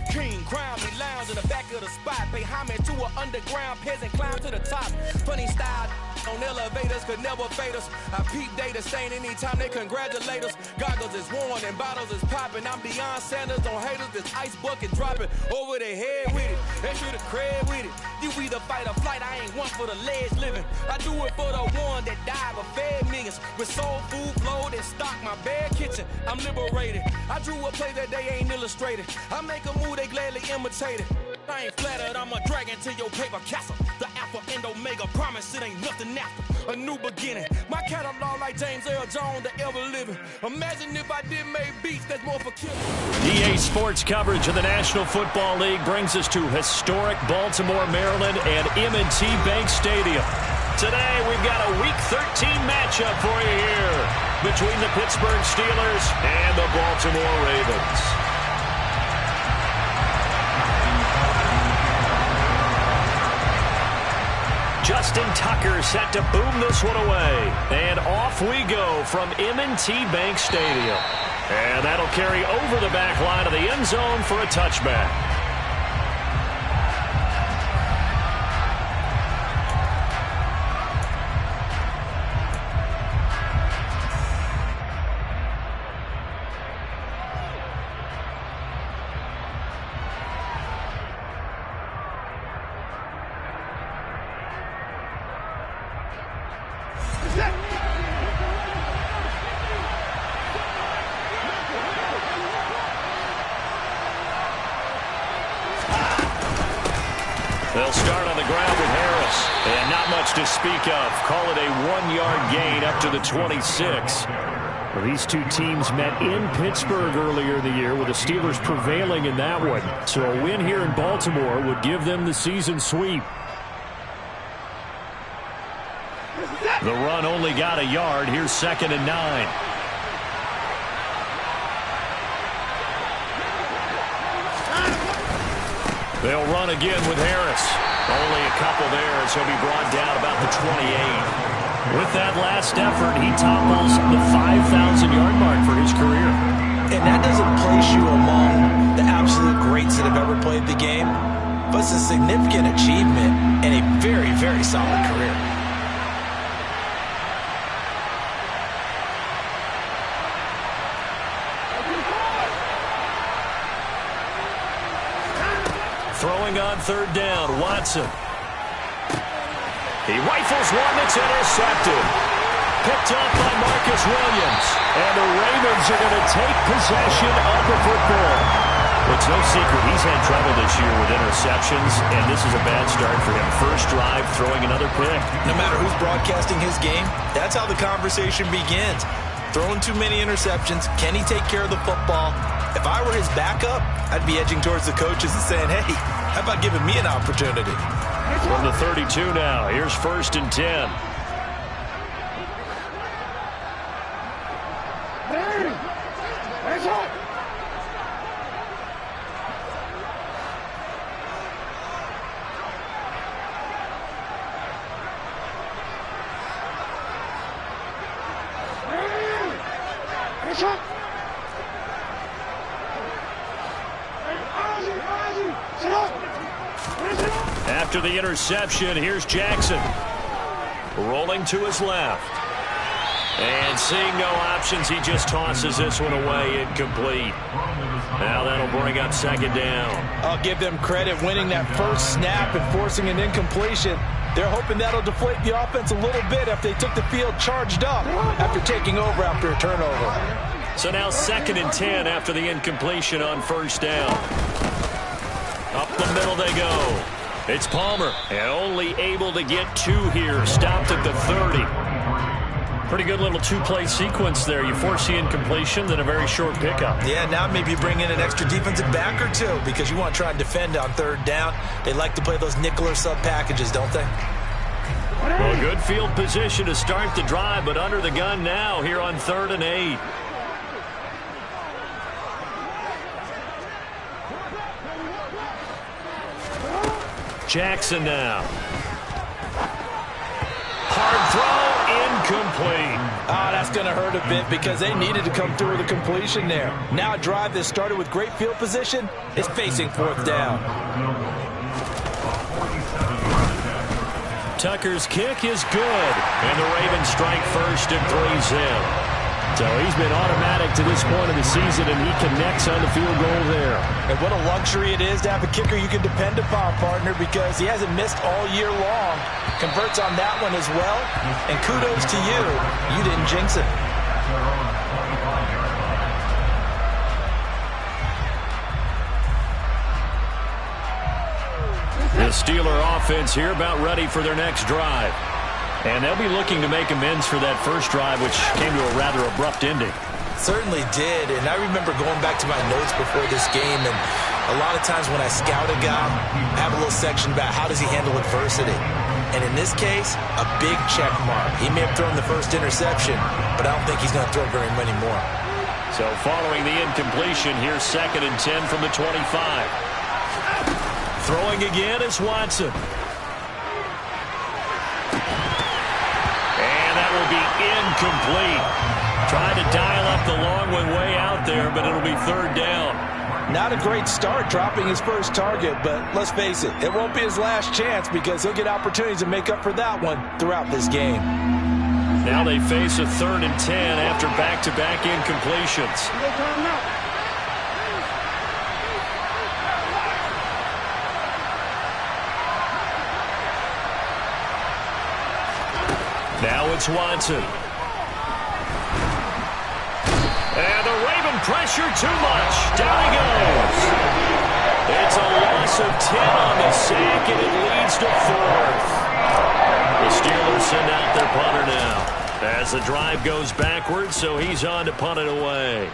king, crown me, lounge in the back of the spot. Pay homage to an underground peasant, climb to the top. Funny style on elevators could never fade us. I peep data stain anytime they congratulate us. Goggles is worn and bottles is popping. I'm beyond Sanders on haters, this ice bucket dropping over their head with it. Extra the cred with it. You either fight or flight, I ain't one for the ledge living. I do it for the one that died but fed millions. With soul food flowed and stocked my bare kitchen. I'm liberated. I drew a play that they ain't illustrated. I make a move, they gladly imitate it. I ain't flattered, I'm a dragon to your paper castle. The Alpha and Omega, promise it ain't nothing after. A new beginning. My catalog like James Earl Jones, the ever living. Imagine if I did make beats, that's more for killing. EA Sports coverage of the National Football League brings us to historic Baltimore, Maryland and M&T Bank Stadium. Today, we've got a Week 13 matchup for you here between the Pittsburgh Steelers and the Baltimore Ravens. Justin Tucker set to boom this one away. And off we go from M&T Bank Stadium. And that'll carry over the back line of the end zone for a touchback. They'll start on the ground with Harris. And not much to speak of. Call it a 1-yard gain up to the 26. Well, these two teams met in Pittsburgh earlier in the year with the Steelers prevailing in that one. So a win here in Baltimore would give them the season sweep. The run only got a yard. Here's 2nd and 9. They'll run again with Harris. Only a couple there as he'll be brought down about the 28. With that last effort, he topples the 5,000-yard mark for his career. And that doesn't place you among the absolute greats that have ever played the game, but it's a significant achievement and a very, very solid career. Throwing on 3rd down, Watson. He rifles one that's intercepted. Picked up by Marcus Williams. And the Ravens are going to take possession of the football. It's no secret he's had trouble this year with interceptions, and this is a bad start for him. First drive, throwing another pick. No matter who's broadcasting his game, that's how the conversation begins. Throwing too many interceptions. Can he take care of the football? If I were his backup, I'd be edging towards the coaches and saying, hey, how about giving me an opportunity? From the 32 now, here's 1st and 10. After the interception, here's Jackson. Rolling to his left. And seeing no options, he just tosses this one away, incomplete. Now that'll bring up 2nd down. I'll give them credit winning that first snap and forcing an incompletion. They're hoping that'll deflate the offense a little bit if they took the field charged up after taking over after a turnover. So now 2nd and 10 after the incompletion on 1st down. Up the middle they go. It's Palmer, and only able to get 2 here. Stopped at the 30. Pretty good little 2-play sequence there. You force the incompletion, then a very short pickup. Yeah, now maybe bring in an extra defensive back or 2 because you want to try and defend on 3rd down. They like to play those nickel or sub packages, don't they? Well, good field position to start the drive, but under the gun now here on 3rd and 8. Jackson now. Hard throw, incomplete. That's going to hurt hurt a bit because they needed to come through with a completion there. Now a drive that started with great field position is facing fourth down. Tucker's kick is good, and the Ravens strike first and 3's in. So he's been automatic to this point of the season, and he connects on the field goal there. And what a luxury it is to have a kicker you can depend upon, partner, because he hasn't missed all year long. Converts on that one as well, and kudos to you. You didn't jinx it. The Steeler offense here about ready for their next drive. And they'll be looking to make amends for that first drive, which came to a rather abrupt ending. Certainly did, and I remember going back to my notes before this game, and a lot of times when I scout a guy, I have a little section about how does he handle adversity. And in this case, a big check mark. He may have thrown the first interception, but I don't think he's going to throw very many more. So following the incompletion, here's 2nd and 10 from the 25. Throwing again is Watson. And that will be incomplete. Tried to dial up the long one way out there, but it'll be 3rd down. Not a great start dropping his first target, but let's face it, it won't be his last chance because he'll get opportunities to make up for that one throughout this game. Now they face a 3rd and 10 after back-to-back incompletions. Now it's Watson. And the Raven pressure too much. Down he goes. It's a loss of 10 on the sack, and it leads to 4th. The Steelers send out their punter now as the drive goes backwards, so he's on to punt it away.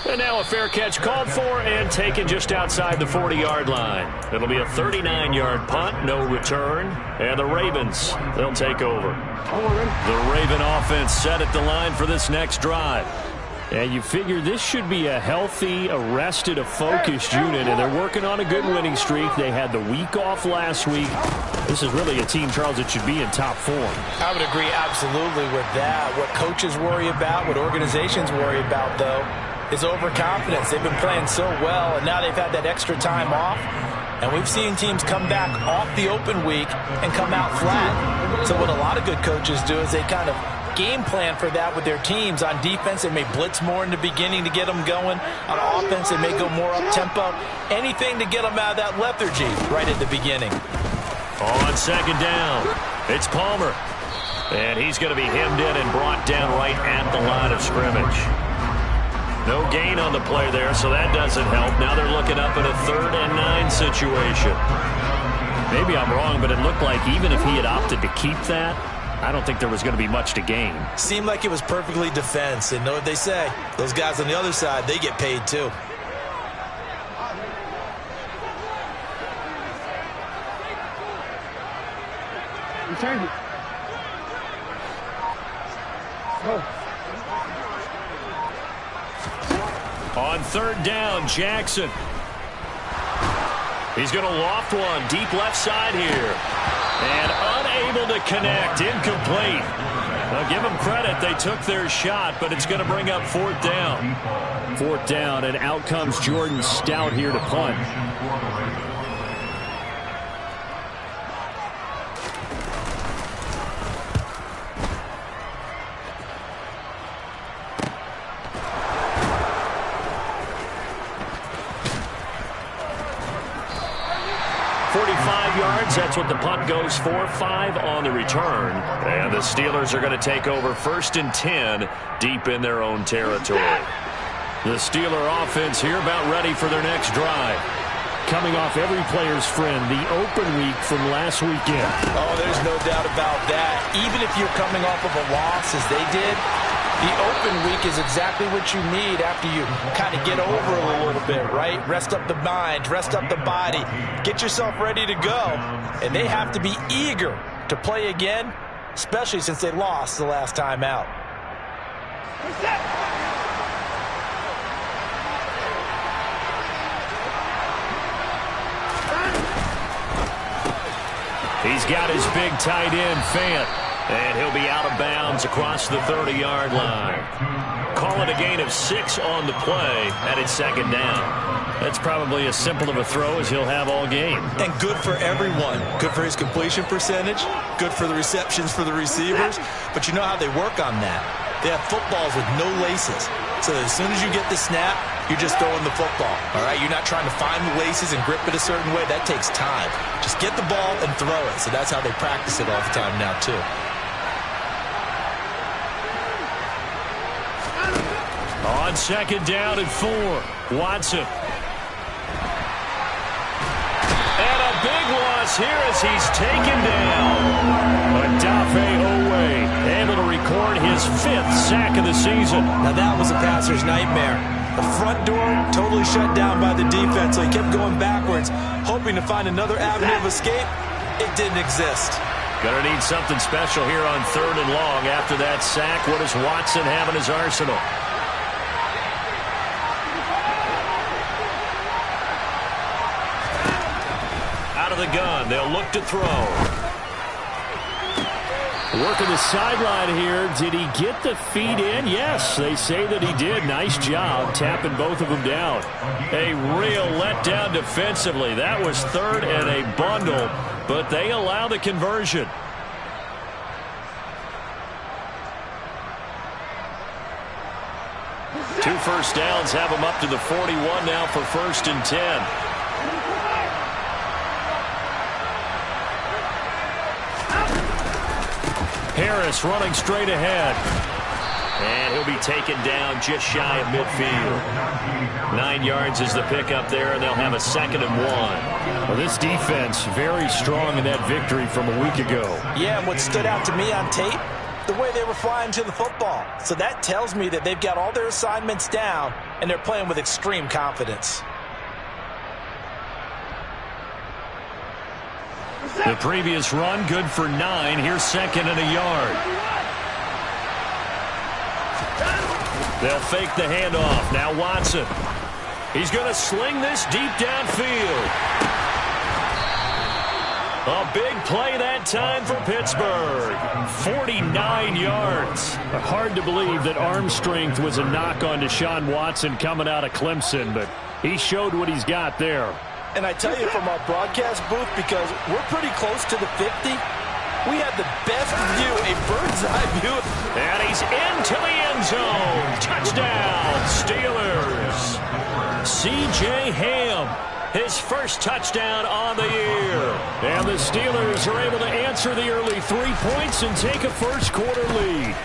And now a fair catch called for and taken just outside the 40-yard line. It'll be a 39-yard punt, no return. And the Ravens, they'll take over. The Raven offense set at the line for this next drive. And you figure this should be a healthy, arrested, a focused unit, and they're working on a good winning streak. They had the week off last week. This is really a team, Charles, that should be in top form. I would agree absolutely with that. What coaches worry about, what organizations worry about, though, is overconfidence. They've been playing so well, and now they've had that extra time off. And we've seen teams come back off the open week and come out flat. So what a lot of good coaches do is they kind of game plan for that with their teams. On defense, they may blitz more in the beginning to get them going. On offense, they may go more up-tempo. Anything to get them out of that lethargy right at the beginning. On 2nd down, it's Palmer. And he's going to be hemmed in and brought down right at the line of scrimmage. No gain on the play there, so that doesn't help. Now they're looking up at a 3rd and 9 situation. Maybe I'm wrong, but it looked like even if he had opted to keep that, I don't think there was going to be much to gain. Seemed like it was perfectly defense, and know what they say. Those guys on the other side, they get paid too. Return it. Oh. On 3rd down, Jackson. He's going to loft one deep left side here. And unable to connect, incomplete. Now give them credit, they took their shot, but it's going to bring up 4th down. 4th down, and out comes Jordan Stout here to punt. That's what the punt goes for. 5 on the return. And the Steelers are going to take over 1st and 10 deep in their own territory. The Steeler offense here about ready for their next drive. Coming off every player's friend, the open week from last weekend. Oh, there's no doubt about that. Even if you're coming off of a loss as they did, the open week is exactly what you need after you kind of get over a little bit, right? Rest up the mind, rest up the body, get yourself ready to go. And they have to be eager to play again, especially since they lost the last time out. He's got his big tight end, Fant. And he'll be out of bounds across the 30-yard line. Call it a gain of 6 on the play, and it's second down. That's probably as simple of a throw as he'll have all game. And good for everyone. Good for his completion percentage. Good for the receptions for the receivers. But you know how they work on that. They have footballs with no laces. So as soon as you get the snap, you're just throwing the football. All right, you're not trying to find the laces and grip it a certain way. That takes time. Just get the ball and throw it. So that's how they practice it all the time now, too. On second down and 4, Watson. And a big loss here as he's taken down. Odafe Owe able to record his 5th sack of the season. Now that was a passer's nightmare. The front door totally shut down by the defense, so he kept going backwards, hoping to find another avenue of escape. It didn't exist. Gonna need something special here on 3rd and long after that sack. What does Watson have in his arsenal? Out of the gun, they'll look to throw. Working the sideline here. Did he get the feet in? Yes, they say that he did. Nice job tapping both of them down. A real letdown defensively. That was 3rd and a bundle, but they allow the conversion. Two first downs have them up to the 41 now for 1st and 10. Harris running straight ahead. And he'll be taken down just shy of midfield. 9 yards is the pickup there, and they'll have a 2nd and 1. Well, this defense very strong in that victory from a week ago. Yeah, and what stood out to me on tape, the way they were flying to the football. So that tells me that they've got all their assignments down, and they're playing with extreme confidence. The previous run, good for 9. Here's 2nd and a yard. They'll fake the handoff. Now Watson. He's going to sling this deep downfield. A big play that time for Pittsburgh. 49 yards. Hard to believe that arm strength was a knock on Deshaun Watson coming out of Clemson, but he showed what he's got there. And I tell you, from our broadcast booth, because we're pretty close to the 50, we have the best view, a bird's eye view. And he's into the end zone. Touchdown, Steelers. C.J. Ham, his first touchdown on the year. And the Steelers are able to answer the early 3 points and take a first-quarter lead.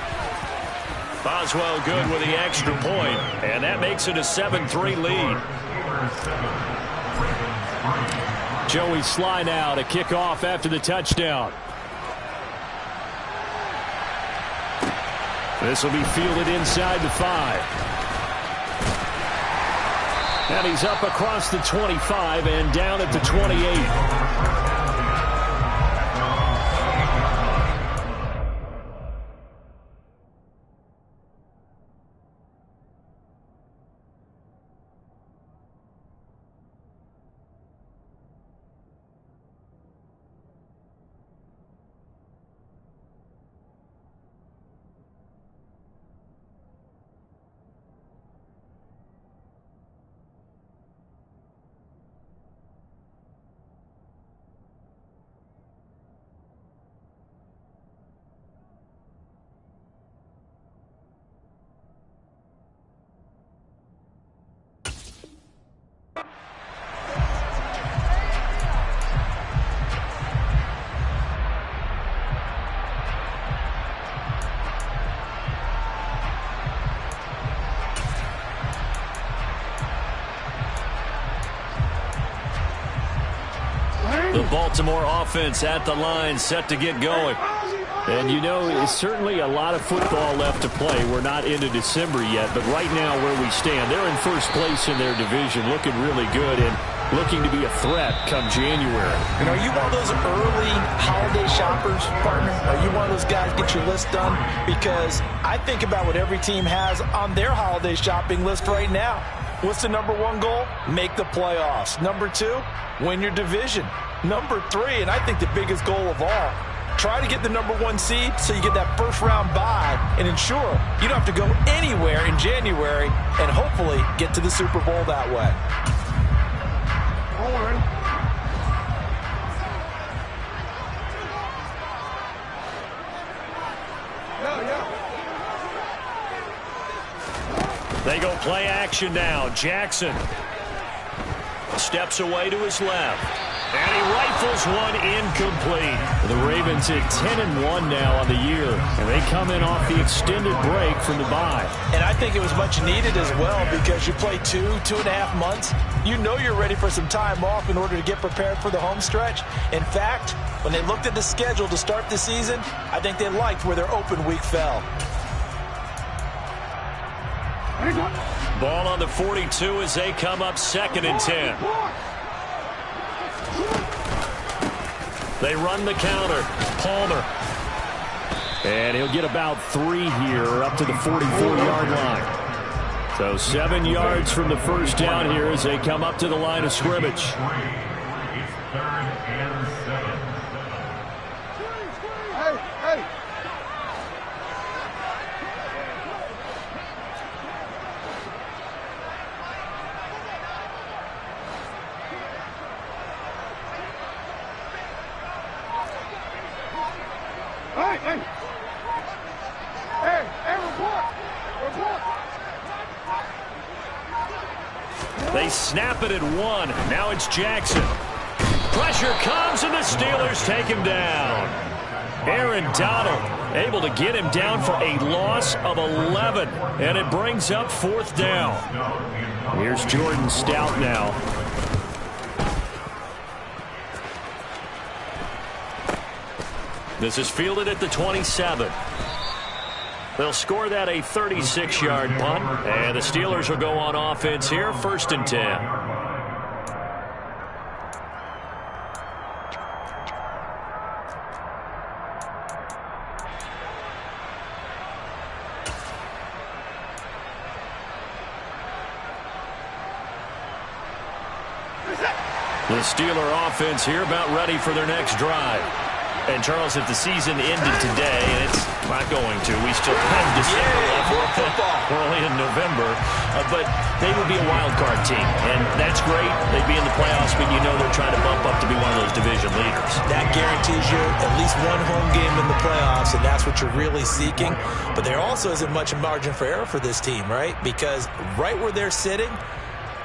Boswell good with the extra point, and that makes it a 7-3 lead. Joey Sly now to kick off after the touchdown. This will be fielded inside the 5. And he's up across the 25 and down at the 28. The Baltimore offense at the line, set to get going. And you know, it's certainly a lot of football left to play. We're not into December yet, but right now where we stand, they're in first place in their division, looking really good and looking to be a threat come January. And are you one of those early holiday shoppers, partner? Are you one of those guys get your list done? Because I think about what every team has on their holiday shopping list right now. What's the number 1 goal? Make the playoffs. Number 2, win your division. Number 3, and I think the biggest goal of all, Try to get the #1 seed so you get that first-round bye and ensure you don't have to go anywhere in January and hopefully get to the Super Bowl that way. They go play action now. Jackson steps away to his left. And he rifles one incomplete. The Ravens at 10-1 now on the year. And they come in off the extended break from the bye. And I think it was much needed as well because you play 2.5 months. You know you're ready for some time off in order to get prepared for the home stretch. In fact, when they looked at the schedule to start the season, I think they liked where their open week fell. Ball on the 42 as they come up 2nd and 10. They run the counter. Palmer. And he'll get about 3 here up to the 44-yard line. So 7 yards from the first down here as they come up to the line of scrimmage. They snap it at 1. Now it's Jackson. Pressure comes, and the Steelers take him down. Aaron Donald able to get him down for a loss of 11. And it brings up 4th down. Here's Jordan Stout now. This is fielded at the 27. They'll score that a 36-yard punt, and the Steelers will go on offense here, 1st and 10. The Steeler offense here about ready for their next drive. And, Charles, if the season ended today, and it's not going to, we still have December left. We're only in November. But they would be a wild card team, and that's great. They'd be in the playoffs, but you know they're trying to bump up to be one of those division leaders. That guarantees you at least one home game in the playoffs, and that's what you're really seeking. But there also isn't much margin for error for this team, right? Because right where they're sitting,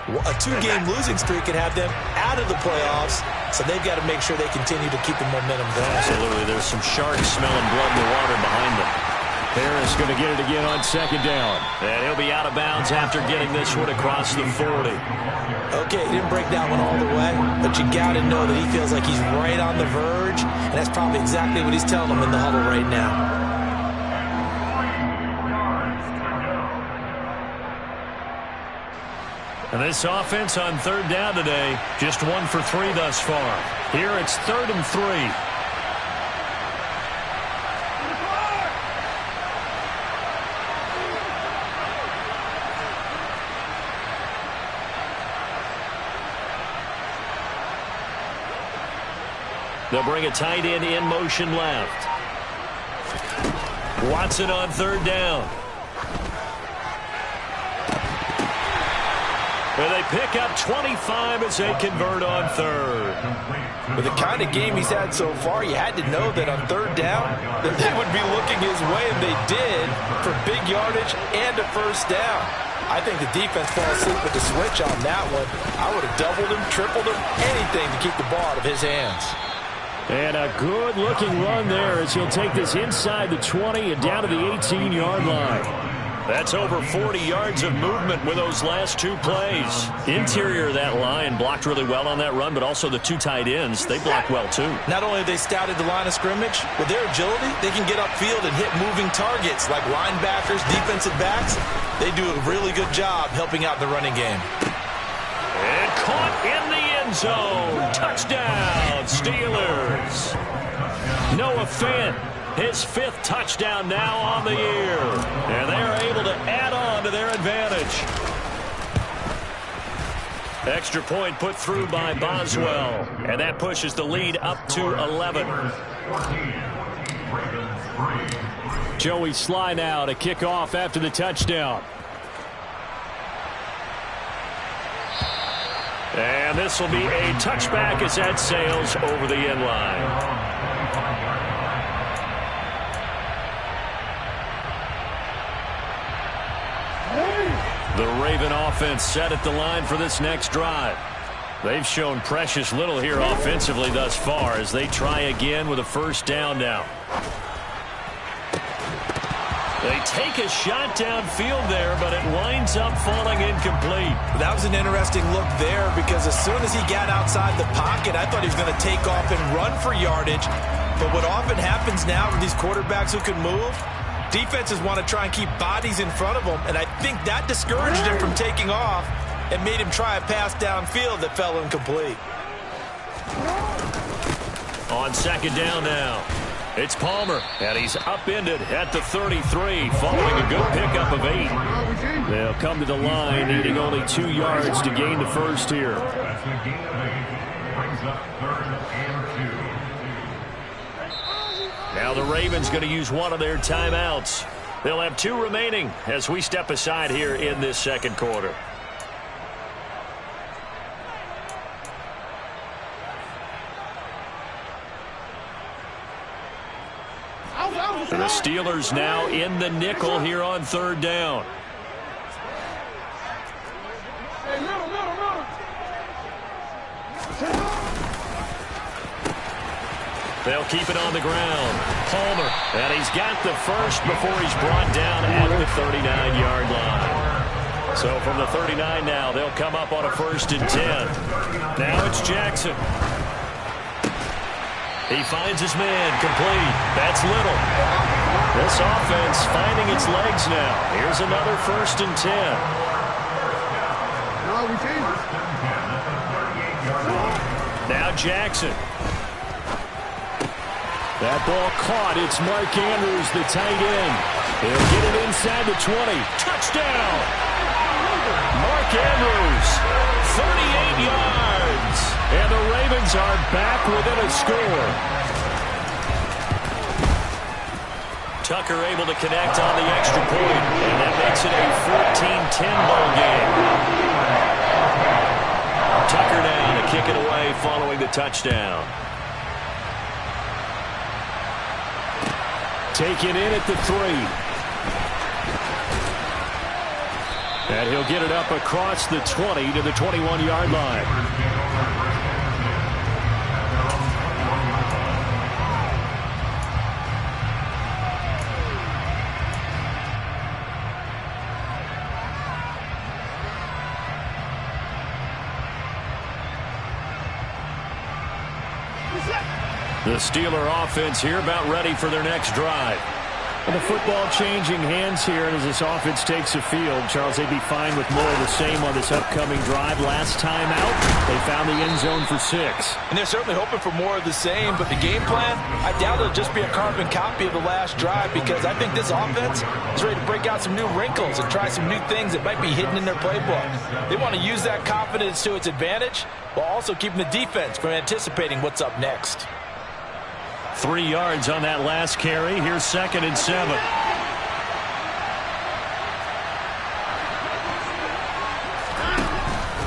a 2-game losing streak could have them out of the playoffs, so they've got to make sure they continue to keep the momentum going. Absolutely. There's some sharks smelling blood in the water behind them. Harris going to get it again on 2nd down. And he'll be out of bounds after getting this one across the 40. Okay, he didn't break that one all the way, but you got to know that he feels like he's right on the verge, and that's probably exactly what he's telling them in the huddle right now. And this offense on 3rd down today, just 1 for 3 thus far. Here it's 3rd and 3. They'll bring a tight end in motion left. Watson on 3rd down. And they pick up 25 as they convert on 3rd. With the kind of game he's had so far, you had to know that on 3rd down that they would be looking his way, and they did, for big yardage and a 1st down. I think the defense fell asleep with the switch on that one. I would have doubled him, tripled him, anything to keep the ball out of his hands. And a good-looking run there as he'll take this inside the 20 and down to the 18-yard line. That's over 40 yards of movement with those last 2 plays. Interior of that line blocked really well on that run, but also the 2 tight ends, they blocked well too. Not only have they scouted the line of scrimmage, with their agility, they can get upfield and hit moving targets like linebackers, defensive backs. They do a really good job helping out the running game. And caught in the end zone. Touchdown, Steelers. Noah Fant. His 5th touchdown now on the year. And they're able to add on to their advantage. Extra point put through by Boswell. And that pushes the lead up to 11. Joey Sly now to kick off after the touchdown. And this will be a touchback as that sails over the end line. The Raven offense set at the line for this next drive. They've shown precious little here offensively thus far as they try again with a first down now. They take a shot downfield there, but it winds up falling incomplete. That was an interesting look there because as soon as he got outside the pocket, I thought he was going to take off and run for yardage. But what often happens now with these quarterbacks who can move, defenses want to try and keep bodies in front of them, and I think that discouraged him from taking off and made him try a pass downfield that fell incomplete. On second down now. It's Palmer, and he's upended at the 33 following a good pickup of 8. They'll come to the line, needing only 2 yards to gain the first here. Now the Ravens going to use one of their timeouts. They'll have 2 remaining as we step aside here in this second quarter. The Steelers now in the nickel here on third down. They'll keep it on the ground. Palmer, and he's got the first before he's brought down at the 39-yard line. So from the 39 now, they'll come up on a 1st and 10. Now it's Jackson. He finds his man, complete. That's Little. This offense finding its legs now. Here's another 1st and 10. Now Jackson. That ball caught. It's Mark Andrews, the tight end. He'll get it inside the 20. Touchdown! Mark Andrews, 38 yards. And the Ravens are back within a score. Tucker able to connect on the extra point, and that makes it a 14-10 ball game. Tucker now to kick it away following the touchdown. Taken in at the 3. And he'll get it up across the 20 to the 21-yard line. The Steeler offense here about ready for their next drive. And the football changing hands here as this offense takes the field. Charles, they'd be fine with more of the same on this upcoming drive. Last time out, they found the end zone for 6. And they're certainly hoping for more of the same, but the game plan, I doubt it'll just be a carbon copy of the last drive because I think this offense is ready to break out some new wrinkles and try some new things that might be hidden in their playbook. They want to use that confidence to its advantage while also keeping the defense from anticipating what's up next. 3 yards on that last carry. Here's 2nd and 7.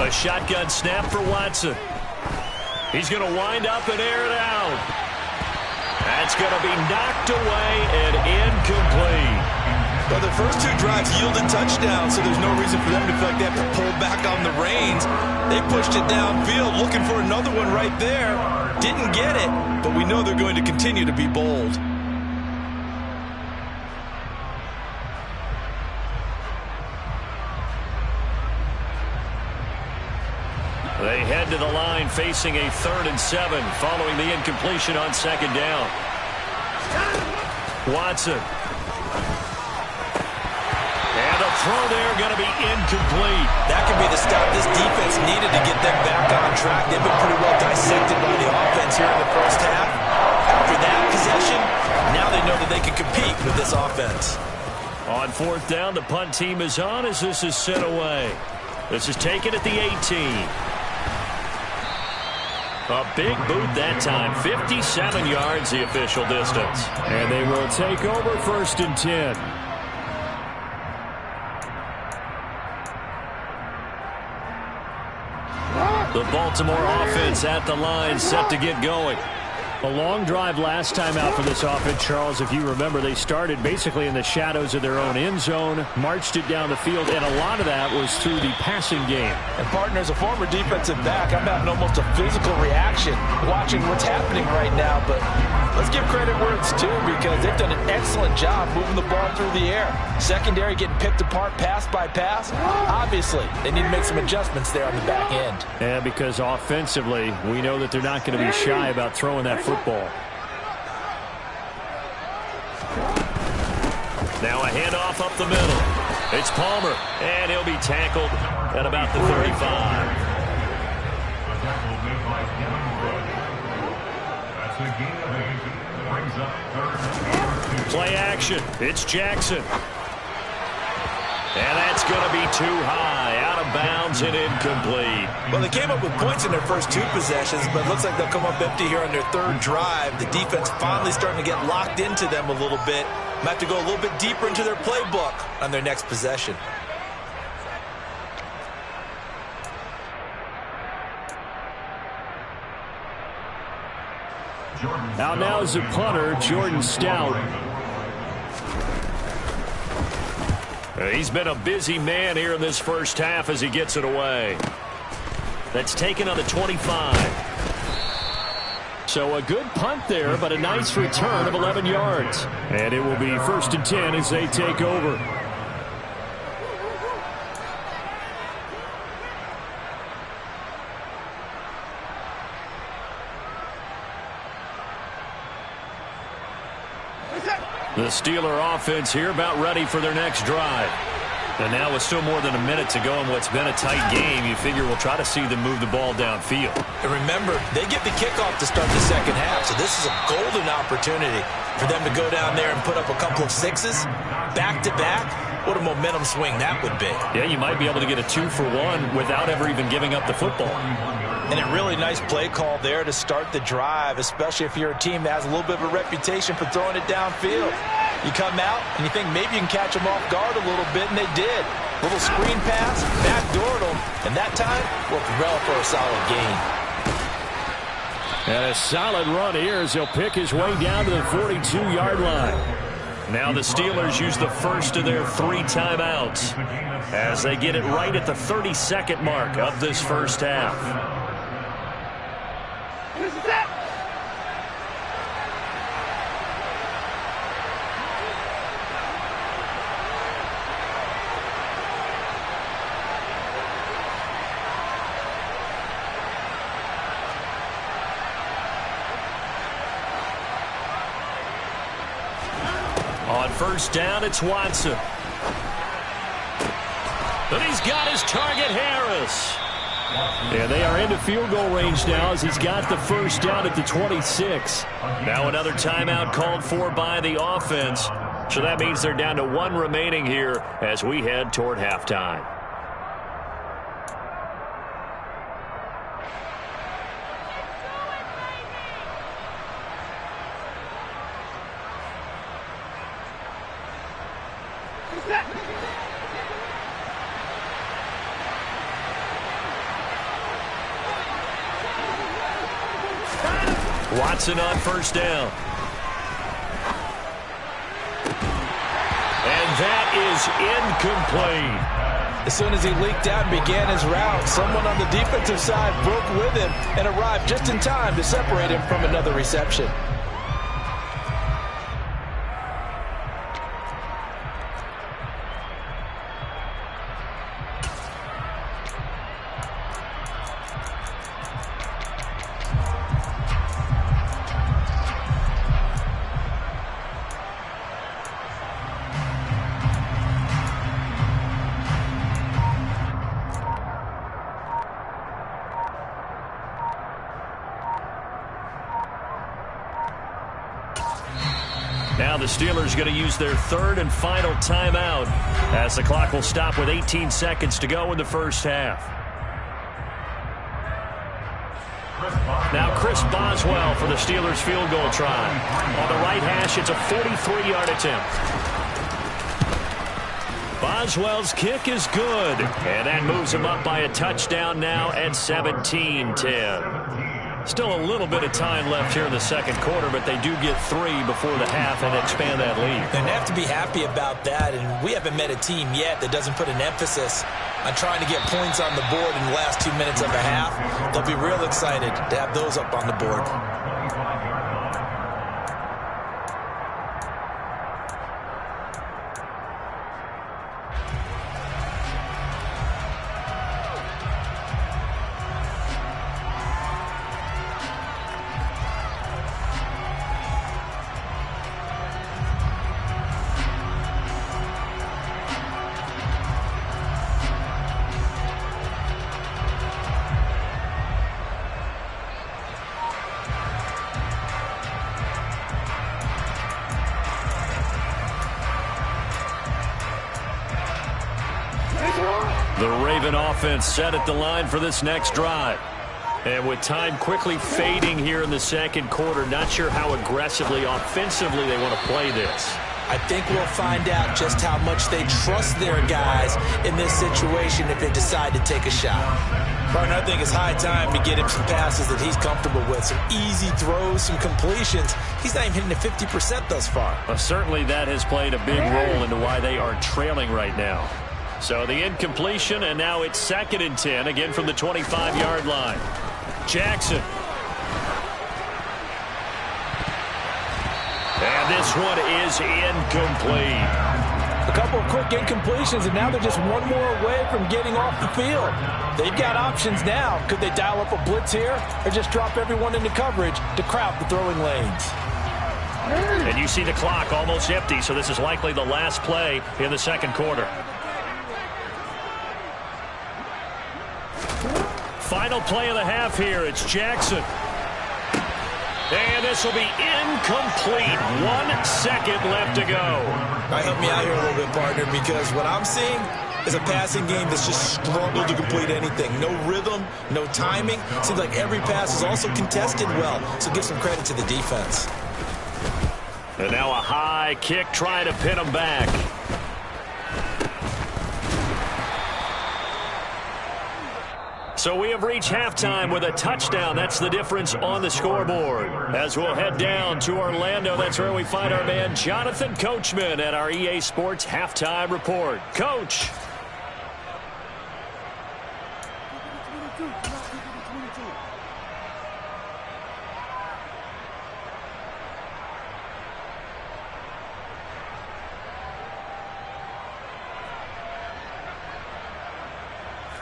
A shotgun snap for Watson. He's going to wind up and air it out. That's going to be knocked away and incomplete. Well, the first 2 drives yielded touchdowns, so there's no reason for them to feel like they have to pull back on the reins. They pushed it downfield, looking for another one right there. Didn't get it, but we know they're going to continue to be bold. They head to the line facing a 3rd and 7 following the incompletion on 2nd down. Watson. And the throw there going to be incomplete. That could be the stop this defense needed to get them back on track. They've been pretty well dissected by the offense here in the first half. After that possession, now they know that they can compete with this offense. On 4th down, the punt team is on as this is sent away. This is taken at the 18. A big boot that time. 57 yards the official distance. And they will take over 1st and 10. The Baltimore offense at the line, set to get going. A long drive last time out for this offense, Charles. If you remember, they started basically in the shadows of their own end zone, marched it down the field, and a lot of that was through the passing game. And, partner, as a former defensive back, I'm having almost a physical reaction watching what's happening right now. But let's give credit where it's due, because they've done an excellent job moving the ball through the air. Secondary getting picked apart pass by pass. Obviously, they need to make some adjustments there on the back end. Yeah, because offensively, we know that they're not going to be shy about throwing that football. Now a handoff up the middle. It's Palmer, and he'll be tackled at about the 35. Play action. It's Jackson. And that's going to be too high, out of bounds and incomplete. Well, they came up with points in their first 2 possessions, but it looks like they'll come up empty here on their 3rd drive. The defense finally starting to get locked into them a little bit. Might have to go a little bit deeper into their playbook on their next possession. Out now is the punter, Jordan Stout. He's been a busy man here in this first half as he gets it away. That's taken on the 25. So a good punt there, but a nice return of 11 yards. And it will be 1st and 10 as they take over. The Steeler offense here about ready for their next drive. And now with still more than a minute to go in what's been a tight game, you figure we'll try to see them move the ball downfield. And remember, they get the kickoff to start the second half, so this is a golden opportunity for them to go down there and put up a couple of 6s back-to-back. What a momentum swing that would be. Yeah, you might be able to get a 2-for-1 without ever even giving up the football. And a really nice play call there to start the drive, especially if you're a team that has a little bit of a reputation for throwing it downfield. You come out and you think maybe you can catch them off guard a little bit, and they did. Little screen pass, backdoored them, and that time worked well for a solid gain. And a solid run here as he'll pick his way down to the 42-yard line. Now the Steelers use the first of their 3 timeouts as they get it right at the 32nd mark of this first half. On first down, it's Watson. And he's got his target, Harris. And they are into field goal range now as he's got the first down at the 26. Now another timeout called for by the offense. So that means they're down to 1 remaining here as we head toward halftime. Watson on first down. And that is incomplete. As soon as he leaked out and began his route, someone on the defensive side broke with him and arrived just in time to separate him from another reception. Now the Steelers going to use their 3rd and final timeout as the clock will stop with 18 seconds to go in the first half. Now Chris Boswell for the Steelers field goal try. On the right hash, it's a 43-yard attempt. Boswell's kick is good, and that moves him up by a touchdown now at 17-10. Still a little bit of time left here in the second quarter, but they do get 3 before the half and expand that lead. And they have to be happy about that, and we haven't met a team yet that doesn't put an emphasis on trying to get points on the board in the last 2 minutes of a half. They'll be real excited to have those up on the board. The Raven offense set at the line for this next drive. And with time quickly fading here in the second quarter, not sure how aggressively, offensively they want to play this. I think we'll find out just how much they trust their guys in this situation if they decide to take a shot. Partner, I think it's high time to get him some passes that he's comfortable with. Some easy throws, some completions. He's not even hitting the 50% thus far. Well, certainly that has played a big role into why they are trailing right now. So the incompletion, and now it's 2nd and 10, again from the 25-yard line. Jackson. And this one is incomplete. A couple of quick incompletions, and now they're just one more away from getting off the field. They've got options now. Could they dial up a blitz here or just drop everyone into coverage to crowd the throwing lanes? And you see the clock almost empty, so this is likely the last play in the second quarter. Final play of the half here. It's Jackson. And this will be incomplete. 1 second left to go. All right, help me out here a little bit, partner, because what I'm seeing is a passing game that's just struggled to complete anything. No rhythm, no timing. Seems like every pass is also contested well, so give some credit to the defense. And now a high kick trying to pin him back. So we have reached halftime with a touchdown. That's the difference on the scoreboard. As we'll head down to Orlando, that's where we find our man Jonathan Coachman at our EA Sports Halftime Report. Coach.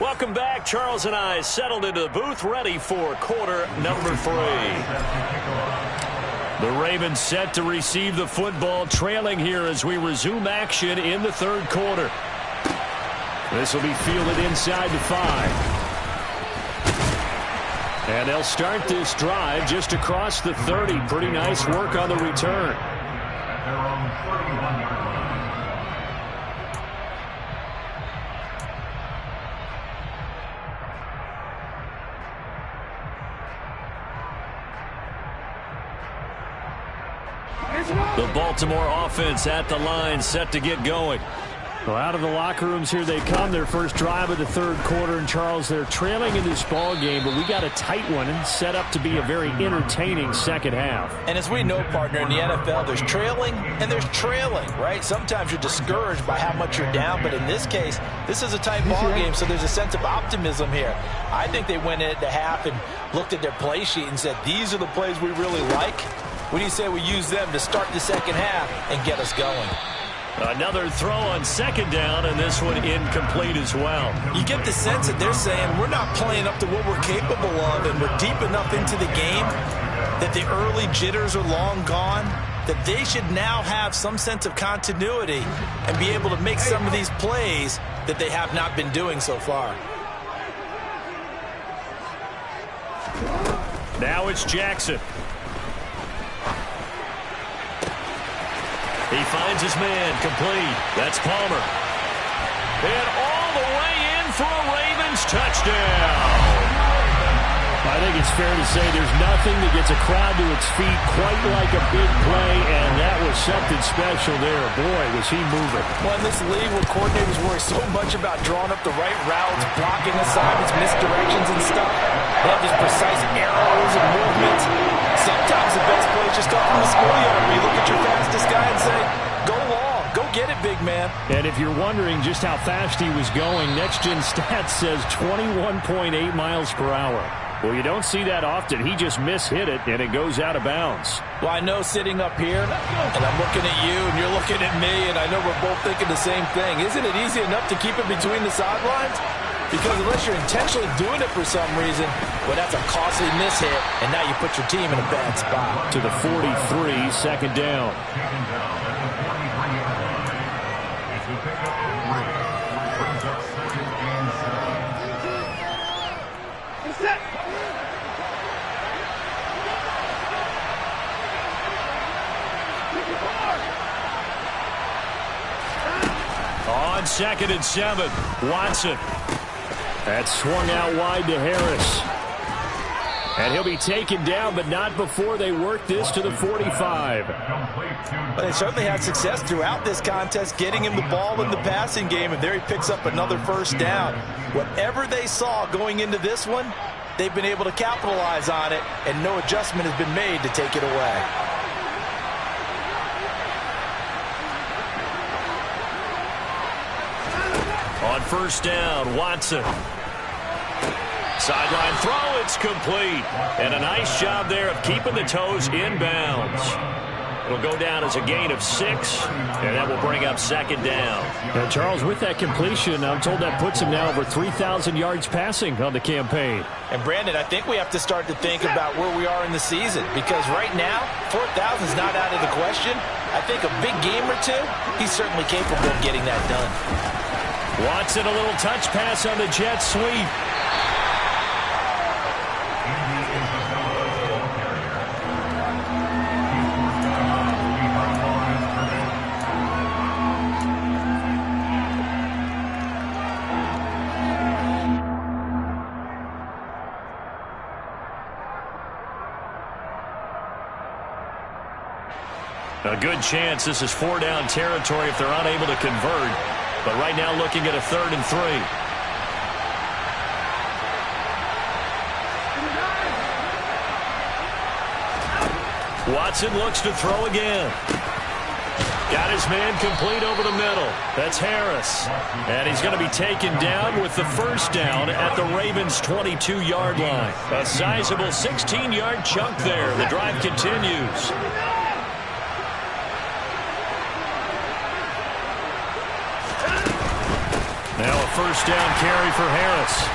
Welcome back. Charles and I settled into the booth, ready for quarter number 3. The Ravens set to receive the football, trailing here as we resume action in the third quarter. This will be fielded inside the 5. And they'll start this drive just across the 30. Pretty nice work on the return. The Baltimore offense at the line, set to get going. Well, out of the locker rooms here they come. Their first drive of the third quarter. And, Charles, they're trailing in this ball game, but we got a tight one and set up to be a very entertaining second half. And as we know, partner, in the NFL, there's trailing and there's trailing, right? Sometimes you're discouraged by how much you're down, but in this case, this is a tight ball game, so there's a sense of optimism here. I think they went into half and looked at their play sheet and said, these are the plays we really like. What do you say we use them to start the second half and get us going? Another throw on second down, and this one incomplete as well. You get the sense that they're saying we're not playing up to what we're capable of, and we're deep enough into the game that the early jitters are long gone, that they should now have some sense of continuity and be able to make some of these plays that they have not been doing so far. Now it's Jackson. He finds his man, complete. That's Palmer. And all the way in for a Ravens touchdown. I think it's fair to say there's nothing that gets a crowd to its feet quite like a big play, and that was something special there. Boy, was he moving. Well, in this league where coordinators worry so much about drawing up the right routes, blocking assignments, misdirections and stuff, they have these precise arrows and movements. Sometimes the best plays just start from the schoolyard where you look at your fastest guy and say, go long, go get it, big man. And if you're wondering just how fast he was going, Next Gen Stats says 21.8 miles per hour. Well, you don't see that often. He just mishit it, and it goes out of bounds. Well, I know sitting up here, and I'm looking at you, and you're looking at me, and I know we're both thinking the same thing. Isn't it easy enough to keep it between the sidelines? Because unless you're intentionally doing it for some reason, well, that's a costly mishit, and now you put your team in a bad spot. To the 43, second down. On 2nd and 7, Watson. That swung out wide to Harris. And he'll be taken down, but not before they work this to the 45. But they certainly had success throughout this contest, getting him the ball in the passing game, and there he picks up another first down. Whatever they saw going into this one, they've been able to capitalize on it, and no adjustment has been made to take it away. On 1st down, Watson. Sideline throw, it's complete. And a nice job there of keeping the toes inbounds. It'll go down as a gain of 6, and that will bring up 2nd down. Now, Charles, with that completion, I'm told that puts him now over 3,000 yards passing on the campaign. And, Brandon, I think we have to start to think about where we are in the season, because right now, 4,000 is not out of the question. I think a big game or two, he's certainly capable of getting that done. Watson, a little touch pass on the jet sweep. A good chance this is 4-down territory if they're unable to convert. But right now looking at a 3rd and 3. Watson looks to throw again. Got his man complete over the middle. That's Harris. And he's going to be taken down with the first down at the Ravens' 22-yard line. A sizable 16-yard chunk there. The drive continues. Now a first down carry for Harris.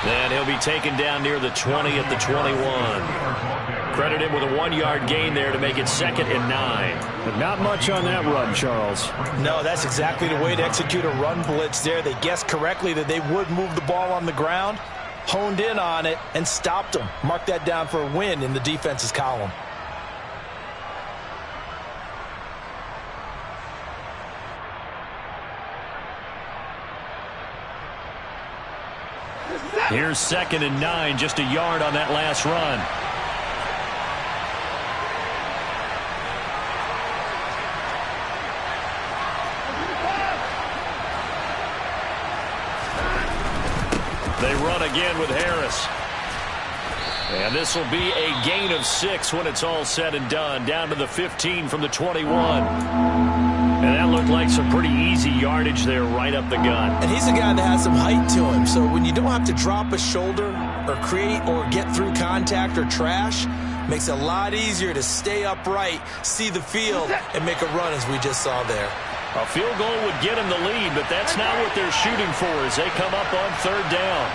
And he'll be taken down near the 20 at the 21. Credit him with a 1-yard gain there to make it 2nd and 9. But not much on that run, Charles. No, that's exactly the way to execute a run blitz there. They guessed correctly that they would move the ball on the ground, honed in on it, and stopped them. Mark that down for a win in the defense's column. Here's 2nd and 9, just a yard on that last run. They run again with Harris. And this will be a gain of 6 when it's all said and done. Down to the 15 from the 21. And that looked like some pretty easy yardage there right up the gut. And he's a guy that has some height to him. So when you don't have to drop a shoulder or create or get through contact or trash, makes it a lot easier to stay upright, see the field, and make a run as we just saw there. A field goal would get him the lead, but that's not what they're shooting for as they come up on 3rd down.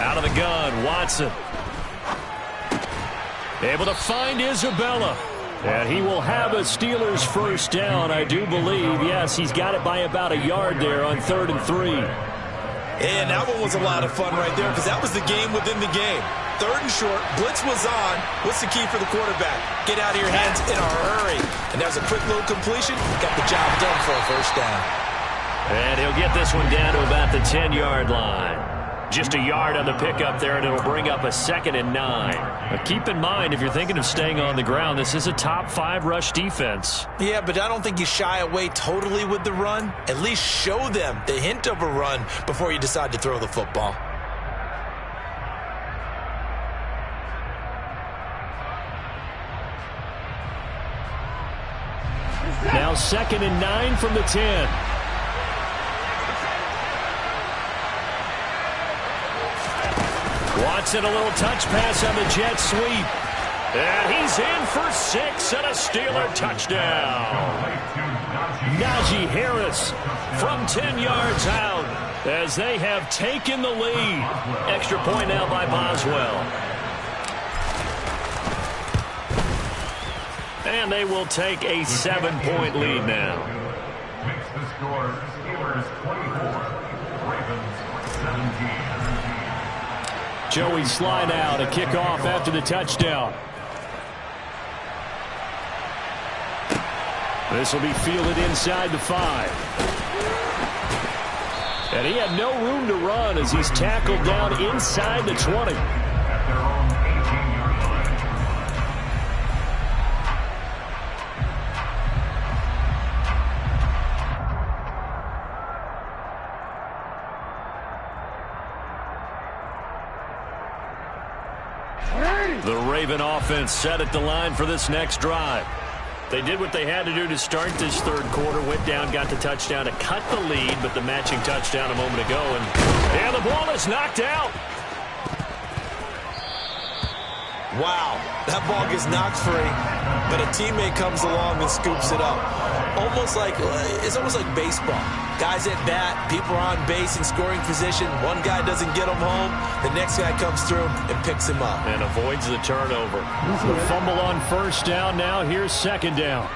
Out of the gun, Watson. Able to find Isabella. And he will have a Steelers first down, I do believe. Yes, he's got it by about a yard there on 3rd and 3. And that one was a lot of fun right there because that was the game within the game. 3rd and short. Blitz was on. What's the key for the quarterback? Get out of your hands in a hurry. And there's a quick little completion. Got the job done for a 1st down. And he'll get this one down to about the 10-yard line. Just a yard on the pickup there, and it'll bring up a 2nd and 9. But keep in mind, if you're thinking of staying on the ground, this is a top 5 rush defense. Yeah, but I don't think you shy away totally with the run. At least show them the hint of a run before you decide to throw the football. Now 2nd and 9 from the 10. Watson, a little touch pass on the jet sweep. And he's in for 6 and a Steeler touchdown. Najee Harris from 10 yards out as they have taken the lead. Extra point now by Boswell. And they will take a 7-point lead now. Makes the score Steelers 24, Ravens 17. Joey slide out, a kickoff after the touchdown. This will be fielded inside the 5. And he had no room to run as he's tackled down inside the 20. At their own 18-yard line. The Raven offense set at the line for this next drive. They did what they had to do to start this 3rd quarter. Went down, got the touchdown to cut the lead, but the matching touchdown a moment ago. And the ball is knocked out. Wow, that ball gets knocked free, but a teammate comes along and scoops it up. It's almost like baseball. Guys at bat, people are on base in scoring position. One guy doesn't get him home. The next guy comes through and picks him up. And avoids the turnover. The fumble on 1st down. Now here's 2nd down.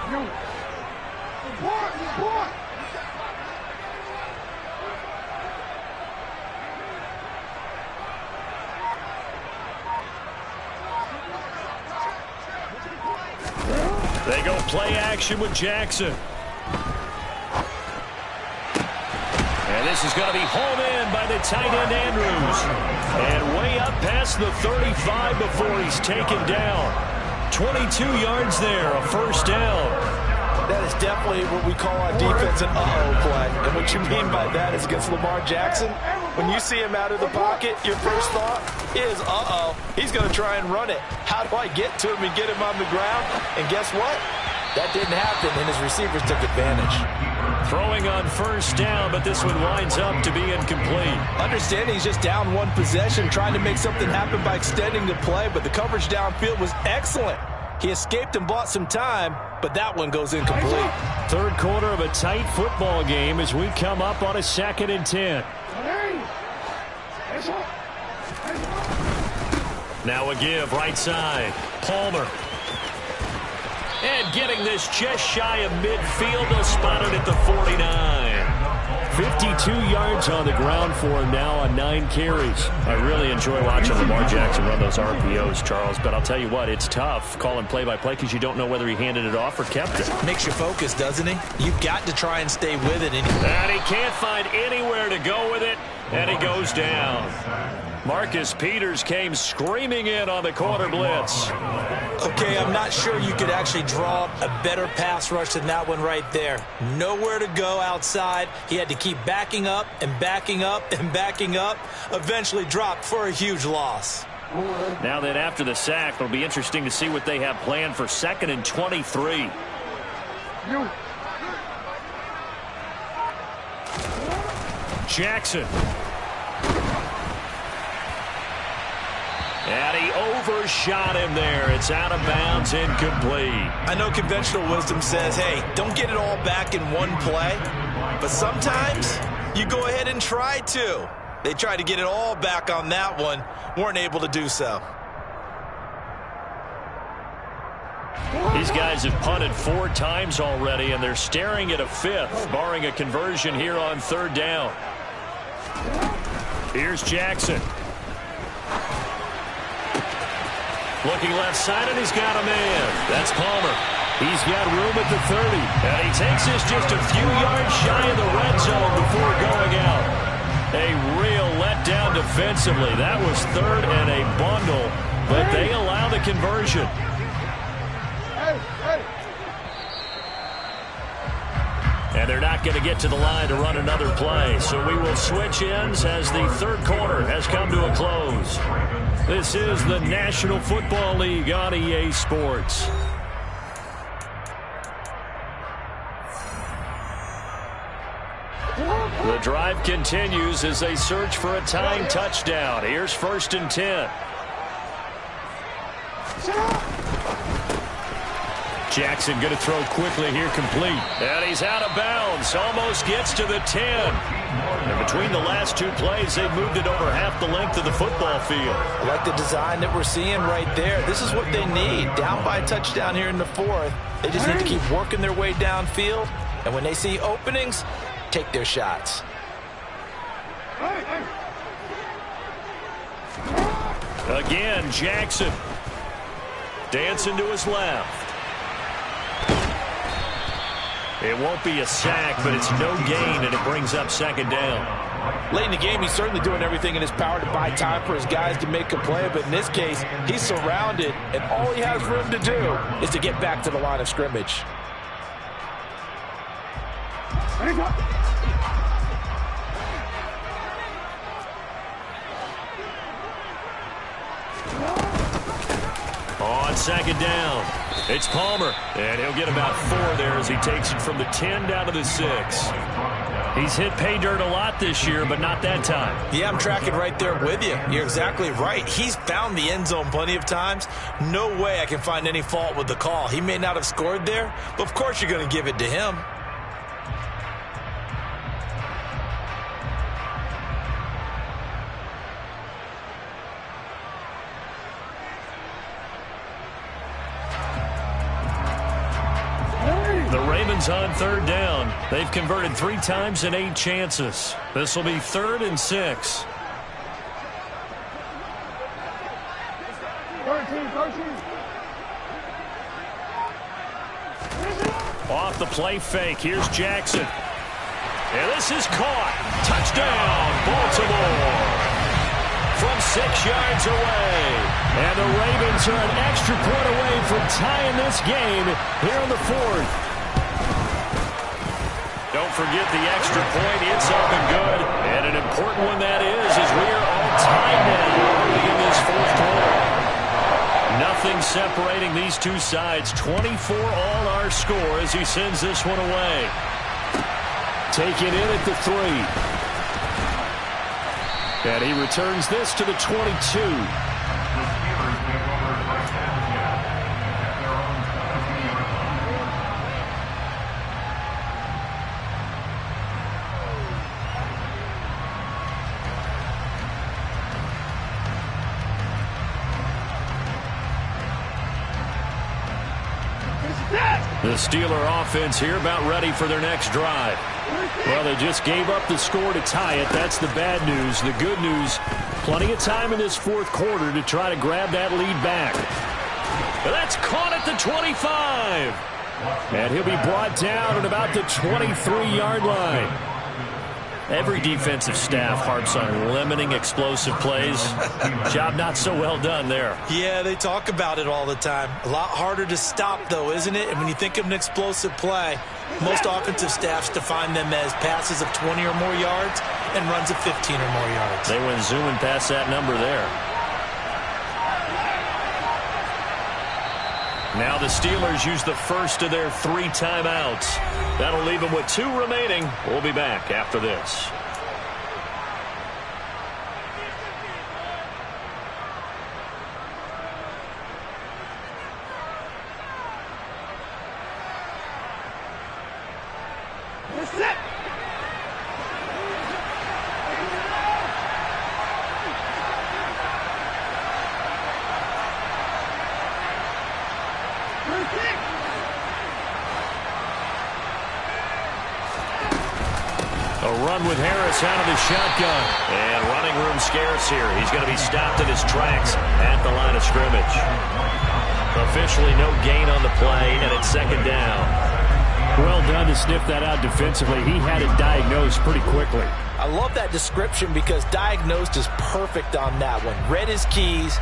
They go play action with Jackson. And this is going to be hauled in by the tight end Andrews. And way up past the 35 before he's taken down. 22 yards there, a 1st down. That is definitely what we call on defense an uh-oh play. And what you mean by that is against Lamar Jackson, when you see him out of the pocket, your first thought is, uh-oh, he's going to try and run it. How do I get to him and get him on the ground? And guess what? That didn't happen, and his receivers took advantage. Throwing on 1st down, but this one winds up to be incomplete. Understanding he's just down 1 possession, trying to make something happen by extending the play, but the coverage downfield was excellent. He escaped and bought some time, but that one goes incomplete. 3rd quarter of a tight football game as we come up on a 2nd and 10. Now a give, right side. Palmer. And getting this just shy of midfield. They'll spot it at the 49. 52 yards on the ground for him now on 9 carries. I really enjoy watching Lamar Jackson run those RPOs, Charles, but I'll tell you what, it's tough calling play-by-play because you don't know whether he handed it off or kept it. Makes you focus, doesn't he? You've got to try and stay with it. And he can't find anywhere to go with it, and he goes down. Marcus Peters came screaming in on the corner blitz. Okay, I'm not sure you could actually draw a better pass rush than that one right there. Nowhere to go outside. He had to keep backing up and backing up and backing up. Eventually dropped for a huge loss. Now that after the sack, it'll be interesting to see what they have planned for 2nd and 23. Jackson. And he overshot him there. It's out of bounds, incomplete. I know conventional wisdom says, hey, don't get it all back in one play. But sometimes you go ahead and try to. They tried to get it all back on that one. Weren't able to do so. These guys have punted 4 times already, and they're staring at a 5th, barring a conversion here on 3rd down. Here's Jackson. Looking left side, and he's got a man. That's Palmer. He's got room at the 30. And he takes this just a few yards shy of the red zone before going out. A real letdown defensively. That was third and a bundle, but they allow the conversion. And they're not going to get to the line to run another play. So we will switch ends as the third quarter has come to a close. This is the National Football League on EA Sports. The drive continues as they search for a tying touchdown. Here's 1st and 10. Jackson going to throw quickly here, complete. And he's out of bounds. Almost gets to the 10. And between the last two plays, they've moved it over half the length of the football field. I like the design that we're seeing right there. This is what they need. Down by a touchdown here in the 4th. They just need to keep working their way downfield. And when they see openings, take their shots. Again, Jackson. Dancing to his left. It won't be a sack, but it's no gain, and it brings up 2nd down. Late in the game, he's certainly doing everything in his power to buy time for his guys to make a play, but in this case, he's surrounded, and all he has room to do is to get back to the line of scrimmage. On 2nd down, it's Palmer, and he'll get about 4 there as he takes it from the 10 down to the 6. He's hit pay dirt a lot this year, but not that time. Yeah, I'm tracking right there with you. You're exactly right. He's found the end zone plenty of times. No way I can find any fault with the call. He may not have scored there, but of course you're going to give it to him. On 3rd down. They've converted 3 times in 8 chances. This will be 3rd and 6. Off the play fake. Here's Jackson. And this is caught. Touchdown, Baltimore. From 6 yards away. And the Ravens are an extra point away from tying this game here in the 4th. Don't forget the extra point. It's up and good. And an important one that is, as we are all tied now early in this 4th quarter. Nothing separating these two sides. 24 all our score as he sends this one away. Taken in at the 3. And he returns this to the 22. The Steeler offense here about ready for their next drive. Well, they just gave up the score to tie it. That's the bad news. The good news, plenty of time in this 4th quarter to try to grab that lead back. But that's caught at the 25. And he'll be brought down at about the 23-yard line. Every defensive staff harps on limiting explosive plays. Job not so well done there. Yeah, they talk about it all the time. A lot harder to stop, though, isn't it? And when you think of an explosive play, most offensive staffs define them as passes of 20 or more yards and runs of 15 or more yards. They went zooming past that number there. Now the Steelers use the first of their 3 timeouts. That'll leave them with 2 remaining. We'll be back after this. A run with Harris out of the shotgun. And running room scarce here. He's going to be stopped in his tracks at the line of scrimmage. Officially no gain on the play, and it's second down. Well done to sniff that out defensively. He had it diagnosed pretty quickly. I love that description because diagnosed is perfect on that one. Read his keys,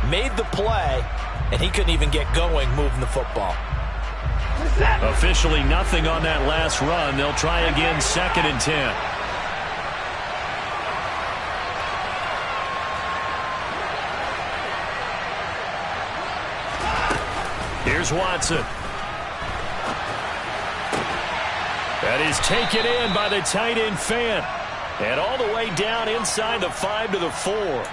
made the play, and he couldn't even get going moving the football. Officially nothing on that last run. They'll try again, 2nd and 10. Here's Watson. That is taken in by the tight end Fant. And all the way down inside the 5 to the 4.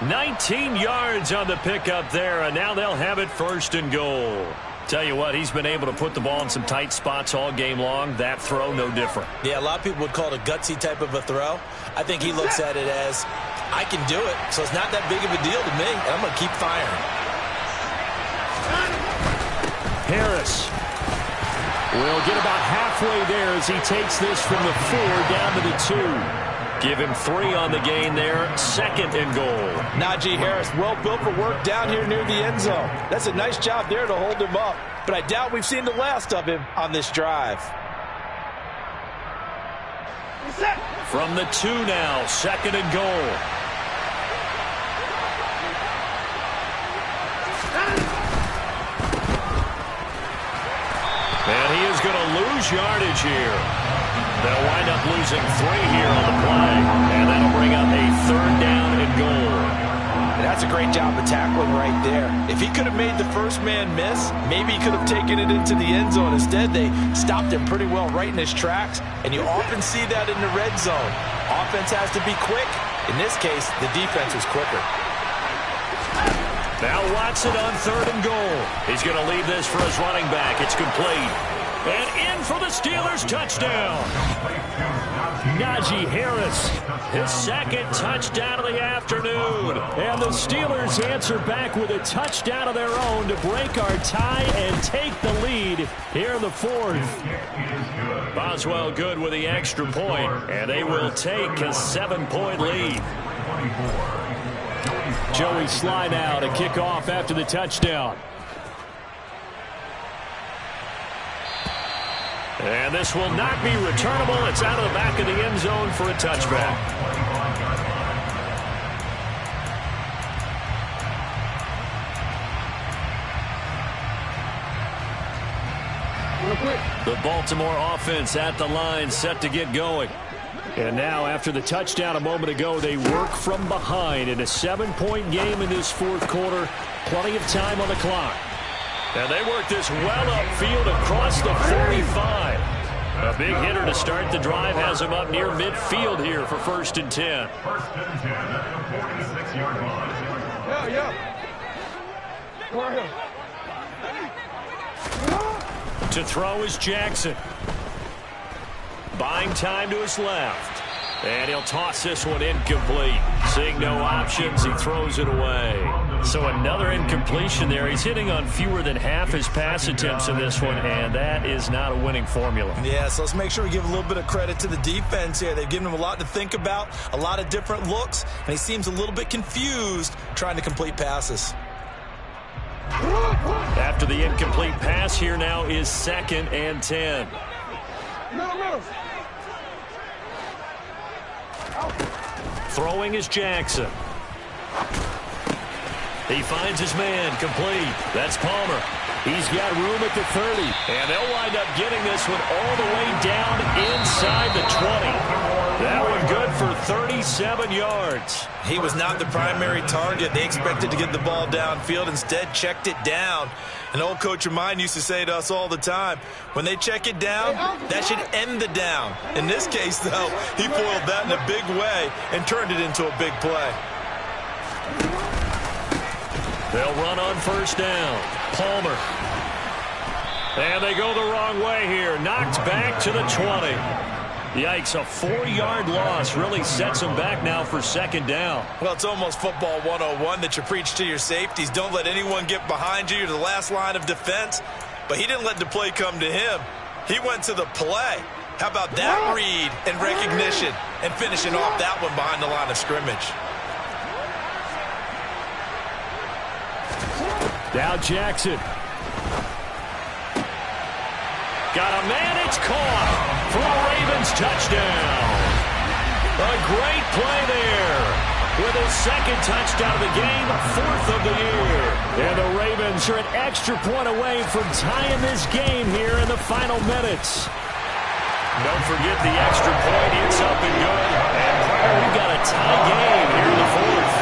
19 yards on the pickup there, and now they'll have it 1st and goal. Tell you what, he's been able to put the ball in some tight spots all game long. That throw, no different. Yeah, a lot of people would call it a gutsy type of a throw. I think he looks at it as, I can do it, so it's not that big of a deal to me, and I'm going to keep firing. Harris will get about halfway there as he takes this from the 4 down to the 2. Give him 3 on the gain there, 2nd and goal. Najee Harris, well built for work down here near the end zone. That's a nice job there to hold him up, but I doubt we've seen the last of him on this drive. From the 2 now, 2nd and goal. And he is going to lose yardage here. They'll wind up losing 3 here on the play. And that'll bring up a 3rd down and goal. And that's a great job of tackling right there. If he could have made the first man miss, maybe he could have taken it into the end zone. Instead, they stopped him pretty well right in his tracks. And you often see that in the red zone. Offense has to be quick. In this case, the defense was quicker. Now Watson on 3rd and goal. He's going to leave this for his running back. It's complete. And in for the Steelers, touchdown. Najee Harris, his 2nd touchdown of the afternoon. And the Steelers answer back with a touchdown of their own to break our tie and take the lead here in the 4th. Boswell good with the extra point, and they will take a 7-point lead. Joey Sly now to kick off after the touchdown. And this will not be returnable. It's out of the back of the end zone for a touchback. The Baltimore offense at the line, set to get going. And now, after the touchdown a moment ago, they work from behind in a 7-point game in this 4th quarter. Plenty of time on the clock. And they work this well upfield across the 45. A big hitter to start the drive has him up near midfield here for 1st and 10. 1st and 10 at the 46-yard line. To throw is Jackson. Buying time to his left. And he'll toss this one incomplete. Seeing no options, he throws it away. So another incompletion there. He's hitting on fewer than half his pass attempts in this one, and that is not a winning formula. Yeah, so let's make sure we give a little bit of credit to the defense here. They've given him a lot to think about, a lot of different looks, and he seems a little bit confused trying to complete passes. After the incomplete pass, here now is 2nd and 10. Throwing is Jackson. He finds his man, complete. That's Palmer. He's got room at the 30. And they'll wind up getting this one all the way down inside the 20. That one good for 37 yards. He was not the primary target. They expected to get the ball downfield. Instead, checked it down. An old coach of mine used to say to us all the time, when they check it down, that should end the down. In this case, though, he foiled that in a big way and turned it into a big play. They'll run on 1st down. Palmer. And they go the wrong way here. Knocked back to the 20. Yikes, a 4-yard loss really sets them back now for 2nd down. Well, it's almost football 101 that you preach to your safeties. Don't let anyone get behind you. You're the last line of defense. But he didn't let the play come to him. He went to the play. How about that read and recognition and finishing off that one behind the line of scrimmage? Now Jackson. Got a man, it's caught for a Ravens touchdown. A great play there with his second touchdown of the game, 4th of the year. And the Ravens are an extra point away from tying this game here in the final minutes. Don't forget the extra point. It's up and good. And we've got a tie game here in the 4th.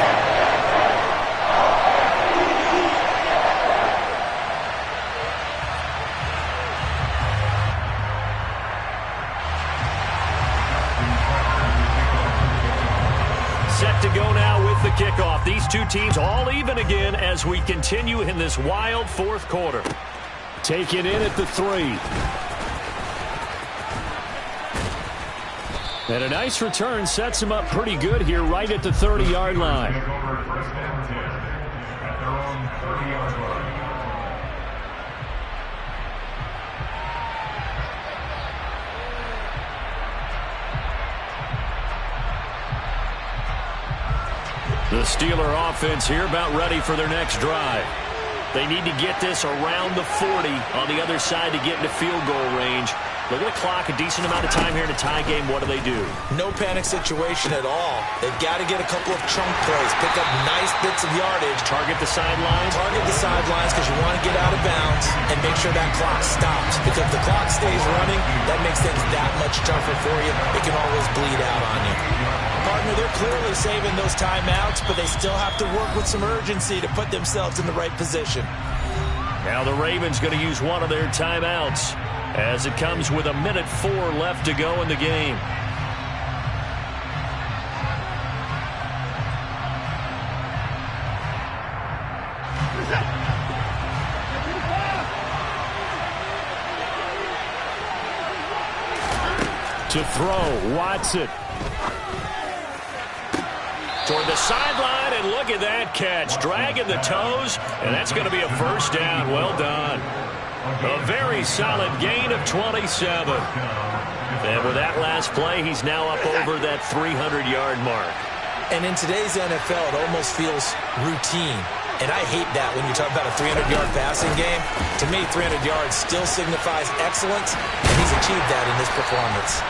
Set to go now with the kickoff. These two teams all even again as we continue in this wild 4th quarter. Taken in at the 3. And a nice return sets him up pretty good here right at the 30-yard line. The Steeler offense here about ready for their next drive. They need to get this around the 40 on the other side to get into field goal range. Look at the clock, a decent amount of time here in a tie game. What do they do? No panic situation at all. They've got to get a couple of chunk plays, pick up nice bits of yardage. Target the sidelines? Target the sidelines because you want to get out of bounds and make sure that clock stops. Because if the clock stays running, that makes things that much tougher for you. It can always bleed out on you. Partner, they're clearly saving those timeouts, but they still have to work with some urgency to put themselves in the right position. Now the Ravens going to use one of their timeouts as it comes with 1:04 left to go in the game. To throw, Watson. Toward the sideline, and look at that catch. Dragging the toes, and that's going to be a first down. Well done. A very solid gain of 27. And with that last play, he's now up over that 300-yard mark. And in today's NFL, it almost feels routine. And I hate that when you talk about a 300-yard passing game. To me, 300 yards still signifies excellence, and he's achieved that in this performance.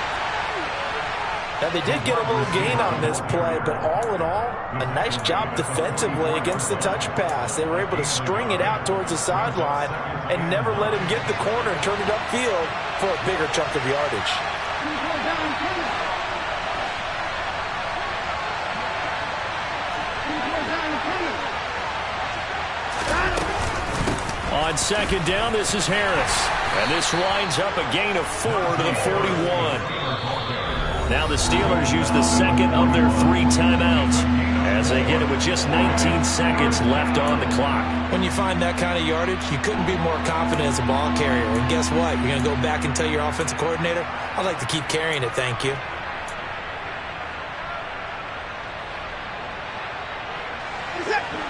Now, they did get a little gain on this play, but all in all, a nice job defensively against the touch pass. They were able to string it out towards the sideline and never let him get the corner and turn it upfield for a bigger chunk of yardage. On second down, this is Harris. And this winds up a gain of 4 to the 41. Now the Steelers use the second of their 3 timeouts as they get it with just 19 seconds left on the clock. When you find that kind of yardage, you couldn't be more confident as a ball carrier. And guess what? You're going to go back and tell your offensive coordinator, I'd like to keep carrying it, thank you.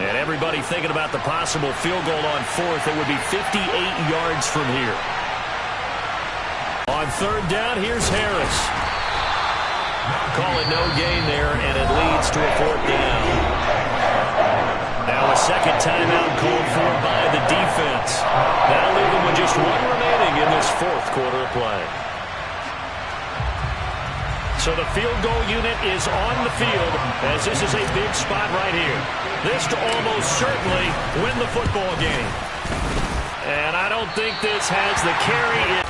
And everybody thinking about the possible field goal on 4th. It would be 58 yards from here. On third down, here's Harris. Call it no gain there, and it leads to a 4th down. Now a second timeout called for by the defense. That'll leave them with just 1 remaining in this 4th quarter of play. So the field goal unit is on the field as this is a big spot right here. This to almost certainly win the football game. And I don't think this has the carry.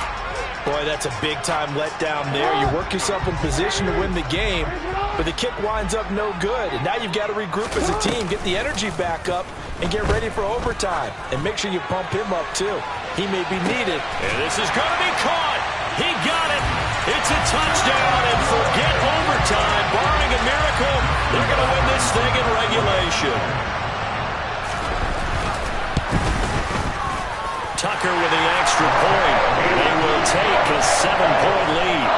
Boy, that's a big-time letdown there. You work yourself in position to win the game, but the kick winds up no good. And now you've got to regroup as a team, get the energy back up, and get ready for overtime. And make sure you pump him up, too. He may be needed. And this is going to be caught. He got it. It's a touchdown, and forget overtime. Barring a miracle, they're going to win this thing in regulation. Tucker with the extra point. They will take a 7-point lead.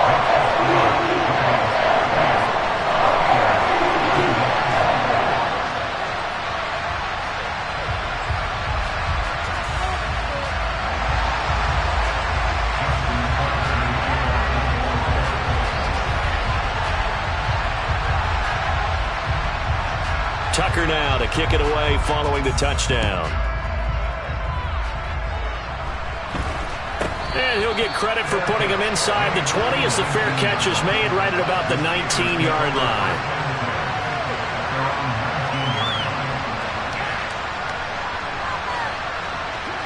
Tucker now to kick it away following the touchdown. And he'll get credit for putting him inside the 20 as the fair catch is made right at about the 19-yard line.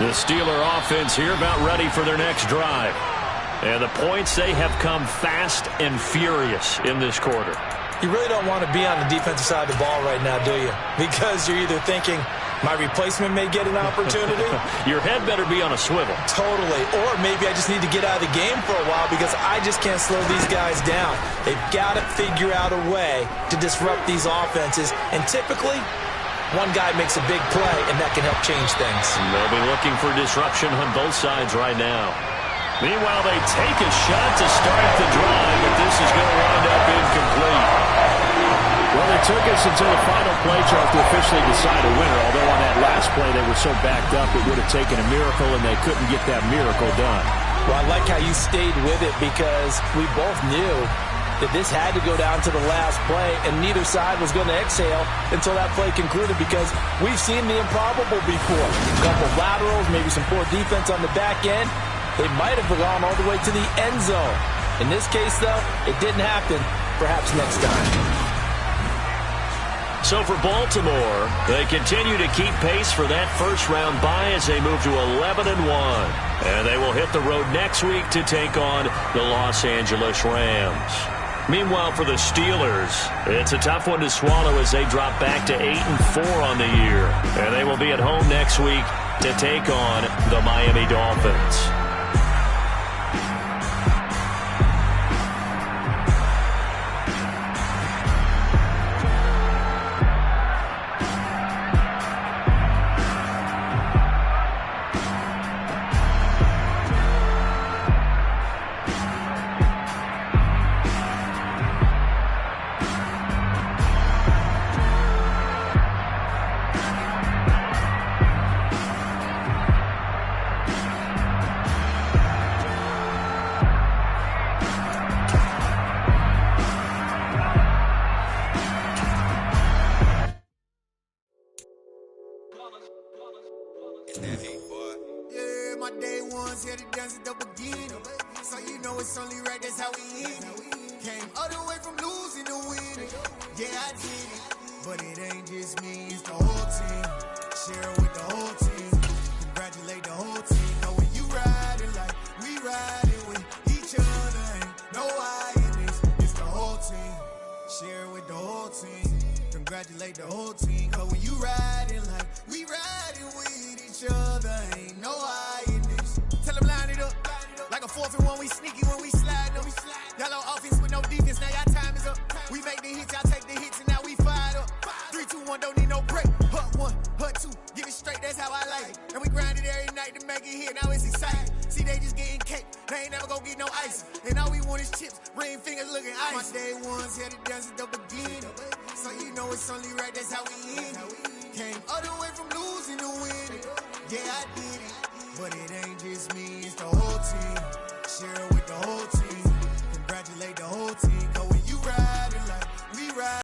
The Steeler offense here about ready for their next drive. And the points, they have come fast and furious in this quarter. You really don't want to be on the defensive side of the ball right now, do you? Because you're either thinking, my replacement may get an opportunity. Your head better be on a swivel. Totally. Or maybe I just need to get out of the game for a while because I just can't slow these guys down. They've got to figure out a way to disrupt these offenses. And typically, one guy makes a big play, and that can help change things. They'll be looking for disruption on both sides right now. Meanwhile, they take a shot to start the drive, but this is going to wind up incomplete. Well, it took us until the final play chart to officially decide a winner, although on that last play they were so backed up it would have taken a miracle, and they couldn't get that miracle done. Well, I like how you stayed with it because we both knew that this had to go down to the last play, and neither side was going to exhale until that play concluded because we've seen the improbable before. A couple laterals, maybe some poor defense on the back end. They might have gone all the way to the end zone. In this case, though, it didn't happen. Perhaps next time. So for Baltimore, they continue to keep pace for that first-round bye as they move to 11-1. And they will hit the road next week to take on the Los Angeles Rams. Meanwhile, for the Steelers, it's a tough one to swallow as they drop back to 8-4 on the year. And they will be at home next week to take on the Miami Dolphins. Congratulate the whole team, cause when you riding like we riding with each other, ain't no hiding this. Tell them line it up, like a 4th and 1, we sneaky when we slide them. Y'all on offense with no defense, now y'all time is up. We make the hits, y'all take the hits, and now we fired up. 3, 2, 1, don't need no break. Hut 1, hut 2, give it straight, that's how I like it. And we grind it every night to make it hit, now it's exciting. See, they just getting cake, they ain't never gonna get no ice. And all we want is chips, ring fingers looking ice. My day ones here to dance at the beginning. So you know it's only right, that's how we end it. Came all the way from losing to winning. Yeah, I did it. But it ain't just me, it's the whole team.